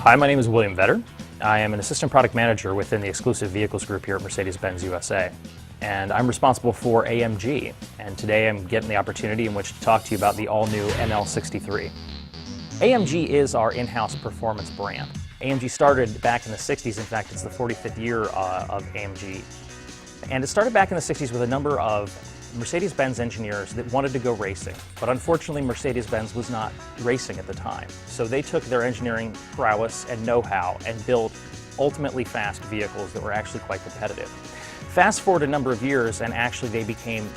Hi, my name is William Vetter. I am an assistant product manager within the exclusive vehicles group here at Mercedes-Benz USA. And I'm responsible for AMG. And today I'm getting the opportunity in which to talk to you about the all-new ML63. AMG is our in-house performance brand. AMG started back in the 60s. In fact, it's the 45th year of AMG. And it started back in the 60s with a number of Mercedes-Benz engineers that wanted to go racing, but unfortunately Mercedes-Benz was not racing at the time. So they took their engineering prowess and know-how and built ultimately fast vehicles that were actually quite competitive. Fast forward a number of years and actually they became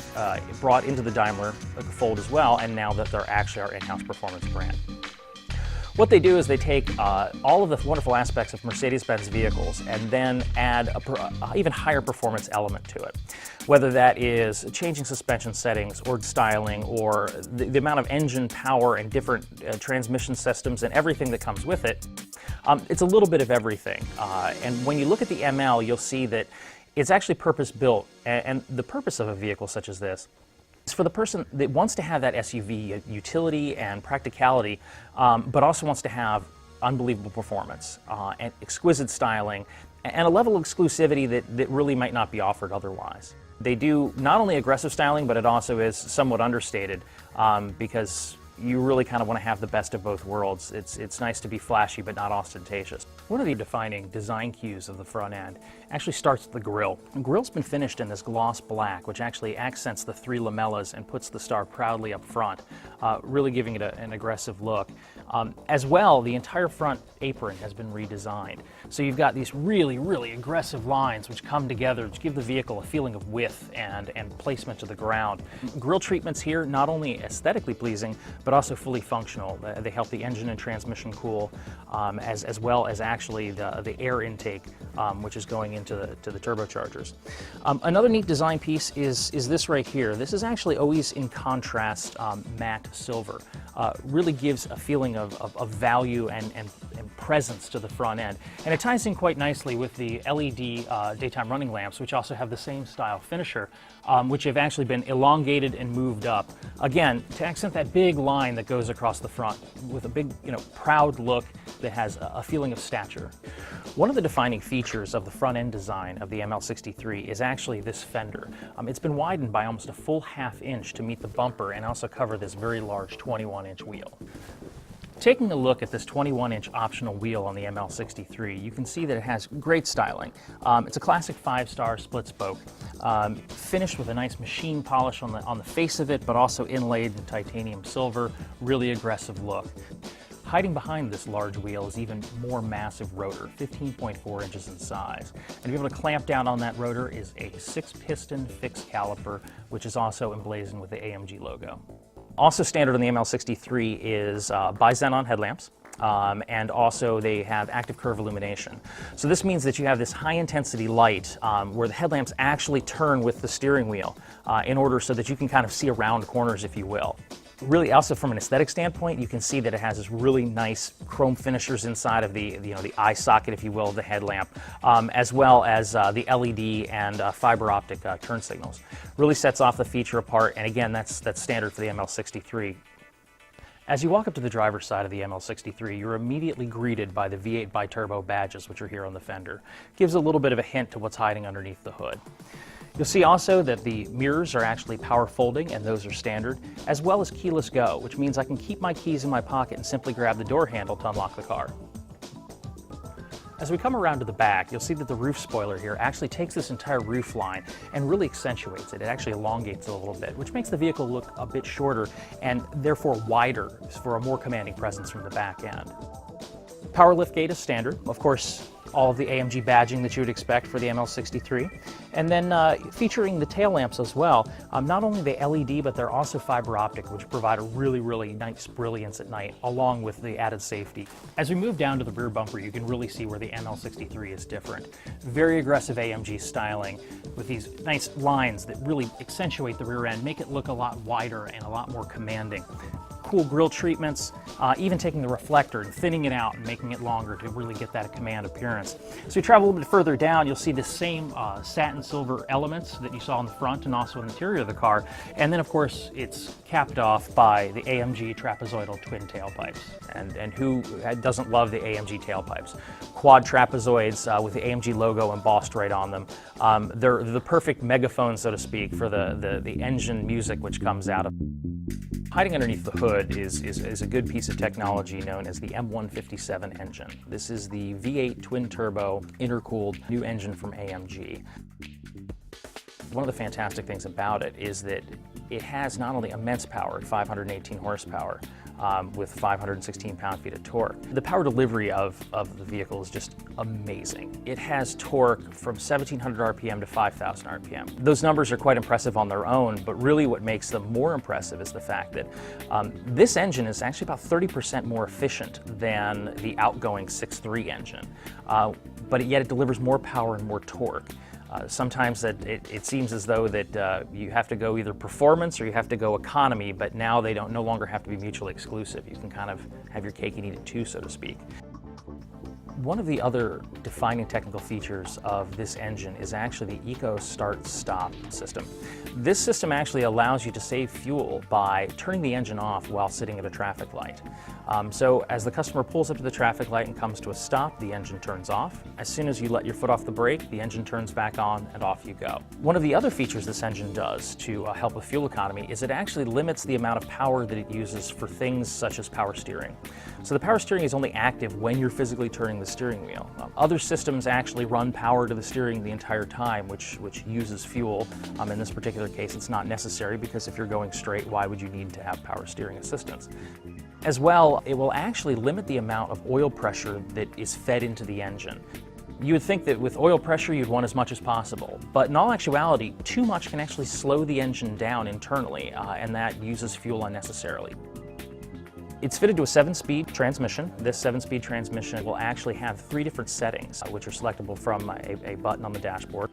brought into the Daimler fold as well, and now that they're actually our in-house performance brand. What they do is they take all of the wonderful aspects of Mercedes-Benz vehicles and then add an even higher performance element to it. Whether that is changing suspension settings or styling or the amount of engine power and different transmission systems and everything that comes with it. It's a little bit of everything. And when you look at the ML, you'll see that it's actually purpose-built. And the purpose of a vehicle such as this is for the person that wants to have that SUV utility and practicality, but also wants to have unbelievable performance and exquisite styling and a level of exclusivity that really might not be offered otherwise. They do not only aggressive styling, but it also is somewhat understated because you really kind of want to have the best of both worlds. It's nice to be flashy, but not ostentatious. One of the defining design cues of the front end actually starts with the grille. The grille's been finished in this gloss black, which actually accents the three lamellas and puts the star proudly up front, really giving it an aggressive look. As well, the entire front apron has been redesigned. So you've got these really, really aggressive lines which come together to give the vehicle a feeling of width and placement to the ground. Grille treatments here, not only aesthetically pleasing, but also fully functional. They help the engine and transmission cool, as well as actually the air intake, which is going into the turbochargers. Another neat design piece is this right here. This is actually always in contrast matte silver. Really gives a feeling of value and presence to the front end. And it ties in quite nicely with the LED daytime running lamps, which also have the same style finisher, which have actually been elongated and moved up. Again, to accent that big line that goes across the front with a big, proud look that has a feeling of stature. One of the defining features of the front end design of the ML63 is actually this fender. It's been widened by almost a full ½ inch to meet the bumper and also cover this very large 21-inch wheel. Taking a look at this 21-inch optional wheel on the ML63, you can see that it has great styling. It's a classic 5-star split spoke, finished with a nice machine polish on the face of it, but also inlaid in titanium silver, really aggressive look. Hiding behind this large wheel is even more massive rotor, 15.4 inches in size. And to be able to clamp down on that rotor is a 6-piston fixed caliper, which is also emblazoned with the AMG logo. Also standard on the ML63 is bi-xenon headlamps, and also they have active curve illumination. So this means that you have this high-intensity light where the headlamps actually turn with the steering wheel in order so that you can kind of see around corners, if you will. Really, also from an aesthetic standpoint, you can see that it has this really nice chrome finishers inside of the eye socket, if you will, of the headlamp, as well as the LED and fiber optic turn signals. Really sets off the feature apart, and again, that's standard for the ML63. As you walk up to the driver's side of the ML63, you're immediately greeted by the V8 bi-turbo badges, which are here on the fender. Gives a little bit of a hint to what's hiding underneath the hood. You'll see also that the mirrors are actually power folding, and those are standard, as well as keyless go, which means I can keep my keys in my pocket and simply grab the door handle to unlock the car. As we come around to the back, you'll see that the roof spoiler here actually takes this entire roof line and really accentuates it. It actually elongates it a little bit, which makes the vehicle look a bit shorter and therefore wider for a more commanding presence from the back end. Power liftgate is standard. Of course, all of the AMG badging that you would expect for the ML63. And then featuring the tail lamps as well. Not only the LED, but they're also fiber optic, which provide a really, really nice brilliance at night, along with the added safety. As we move down to the rear bumper, you can really see where the ML63 is different. Very aggressive AMG styling with these nice lines that really accentuate the rear end, make it look a lot wider and a lot more commanding. cool grille treatments, even taking the reflector and thinning it out and making it longer to really get that command appearance. So you travel a little bit further down, you'll see the same satin silver elements that you saw in the front and also in the interior of the car. And then of course it's capped off by the AMG trapezoidal twin tailpipes. And who doesn't love the AMG tailpipes? Quad trapezoids with the AMG logo embossed right on them. They're the perfect megaphone, so to speak, for the engine music which comes out of. Hiding underneath the hood is a good piece of technology known as the M157 engine. This is the V8 twin-turbo intercooled new engine from AMG. One of the fantastic things about it is that it has not only immense power at 518 horsepower with 516 pound-feet of torque. The power delivery of the vehicle is just amazing. It has torque from 1,700 RPM to 5,000 RPM. Those numbers are quite impressive on their own, but really what makes them more impressive is the fact that this engine is actually about 30% more efficient than the outgoing 6.3 engine, but yet it delivers more power and more torque. Sometimes it seems as though that you have to go either performance or you have to go economy, but now they no longer have to be mutually exclusive. You can kind of have your cake and eat it too, so to speak. One of the other defining technical features of this engine is actually the Eco Start-Stop system. This system actually allows you to save fuel by turning the engine off while sitting at a traffic light. So as the customer pulls up to the traffic light and comes to a stop, the engine turns off. As soon as you let your foot off the brake, the engine turns back on and off you go. One of the other features this engine does to help with fuel economy is it actually limits the amount of power that it uses for things such as power steering. So the power steering is only active when you're physically turning the steering wheel. Other systems actually run power to the steering the entire time, which uses fuel. In this particular case, it's not necessary because if you're going straight, why would you need to have power steering assistance? As well, it will actually limit the amount of oil pressure that is fed into the engine. You would think that with oil pressure you'd want as much as possible, but in all actuality, too much can actually slow the engine down internally, and that uses fuel unnecessarily. It's fitted to a 7-speed transmission. This 7-speed transmission will actually have 3 different settings, which are selectable from a button on the dashboard.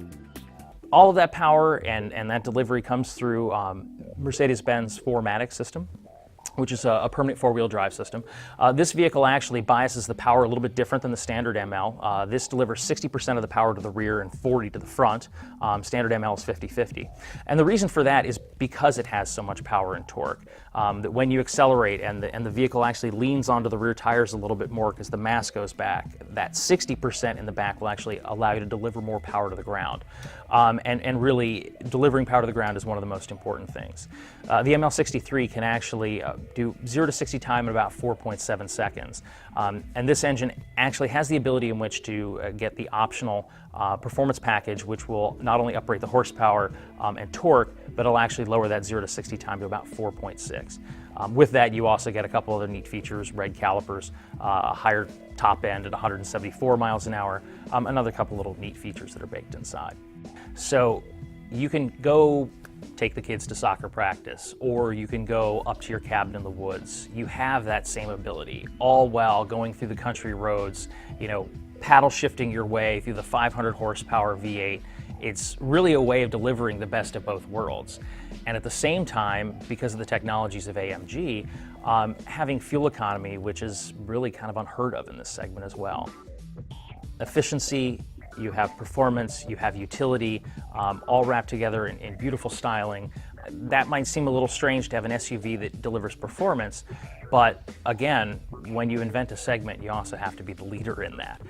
All of that power and that delivery comes through Mercedes-Benz 4MATIC system, which is a permanent 4-wheel drive system. This vehicle actually biases the power a little bit different than the standard ML. This delivers 60% of the power to the rear and 40% to the front. Standard ML is 50-50. And the reason for that is because it has so much power and torque. That when you accelerate and the vehicle actually leans onto the rear tires a little bit more because the mass goes back, that 60% in the back will actually allow you to deliver more power to the ground. And really, delivering power to the ground is one of the most important things. The ML63 can actually do 0 to 60 time in about 4.7 seconds. And this engine actually has the ability in which to get the optional performance package, which will not only uprate the horsepower and torque, but it'll actually lower that 0 to 60 time to about 4.6. With that, you also get a couple other neat features, red calipers, a higher top end at 174 miles an hour, another couple little neat features that are baked inside. So you can go take the kids to soccer practice, or you can go up to your cabin in the woods. You have that same ability, all while going through the country roads, paddle shifting your way through the 500 horsepower V8. It's really a way of delivering the best of both worlds. And at the same time, because of the technologies of AMG, having fuel economy, which is really kind of unheard of in this segment as well. Efficiency, you have performance, you have utility, all wrapped together in beautiful styling. That might seem a little strange to have an SUV that delivers performance, but again, when you invent a segment, you also have to be the leader in that.